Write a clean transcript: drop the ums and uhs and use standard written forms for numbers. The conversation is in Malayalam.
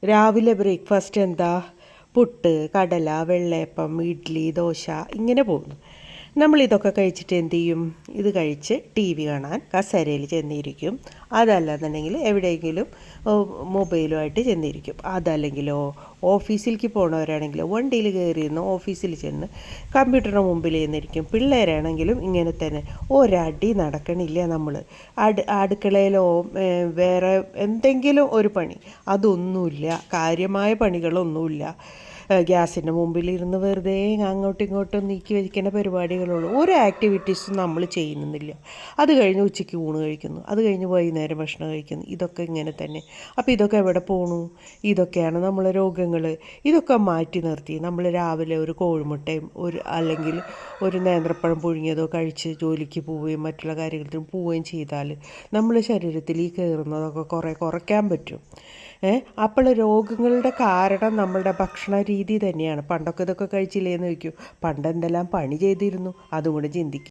രാവിലെ ബ്രേക്ക്ഫാസ്റ്റ് എന്താ? പുട്ട്, കടല, വെള്ളയപ്പം, ഇഡ്ഡലി, ദോശ ഇങ്ങനെ പോകുന്നു. നമ്മളിതൊക്കെ കഴിച്ചിട്ട് എന്ത് ചെയ്യും? ഇത് കഴിച്ച് ടി വി കാണാൻ കസേരയിൽ ചെന്നിരിക്കും. അതല്ലാന്നുണ്ടെങ്കിൽ എവിടെയെങ്കിലും മൊബൈലുമായിട്ട് ചെന്നിരിക്കും. അതല്ലെങ്കിലോ ഓഫീസിലേക്ക് പോകണവരാണെങ്കിലോ വണ്ടിയിൽ കയറിയിരുന്ന് ഓഫീസിൽ ചെന്ന് കമ്പ്യൂട്ടറിന് മുമ്പിൽ ചെന്നിരിക്കും. പിള്ളേരാണെങ്കിലും ഇങ്ങനെ തന്നെ. ഒരടി നടക്കണില്ല നമ്മൾ. അടുക്കളയിലോ വേറെ എന്തെങ്കിലും ഒരു പണി അതൊന്നുമില്ല. കാര്യമായ പണികളൊന്നുമില്ല. ഗ്യാസിൻ്റെ മുമ്പിലിരുന്ന് വെറുതെ അങ്ങോട്ടും ഇങ്ങോട്ടും നീക്കി വയ്ക്കുന്ന പരിപാടികളുള്ളൂ. ഒരു ആക്ടിവിറ്റീസും നമ്മൾ ചെയ്യുന്നില്ല. അത് കഴിഞ്ഞ് ഉച്ചയ്ക്ക് ഊണ് കഴിക്കുന്നു, അത് കഴിഞ്ഞ് വൈകുന്നേരം ഭക്ഷണം കഴിക്കുന്നു. ഇതൊക്കെ ഇങ്ങനെ തന്നെ. അപ്പോൾ ഇതൊക്കെ എവിടെ പോണു? ഇതൊക്കെയാണ് നമ്മളെ രോഗങ്ങൾ. ഇതൊക്കെ മാറ്റി നിർത്തി നമ്മൾ രാവിലെ ഒരു കോഴിമുട്ടയും അല്ലെങ്കിൽ ഒരു നേന്ത്രപ്പഴം പുഴുങ്ങിയതോ കഴിച്ച് ജോലിക്ക് പോവുകയും മറ്റുള്ള കാര്യത്തിനും പോവുകയും ചെയ്താൽ നമ്മുടെ ശരീരത്തിൽ ഈ കയറുന്നതൊക്കെ കുറയ്ക്കാൻ പറ്റും. അപ്പോൾ രോഗങ്ങളുടെ കാരണം നമ്മളുടെ ഭക്ഷണ രീതി തന്നെയാണ്. പണ്ടൊക്കെ ഇതൊക്കെ കഴിച്ചില്ലേന്ന് ചോദിക്കും. പണ്ട് എന്തെല്ലാം പണി ചെയ്തിരുന്നു, അതും കൂടെ ചിന്തിക്കും.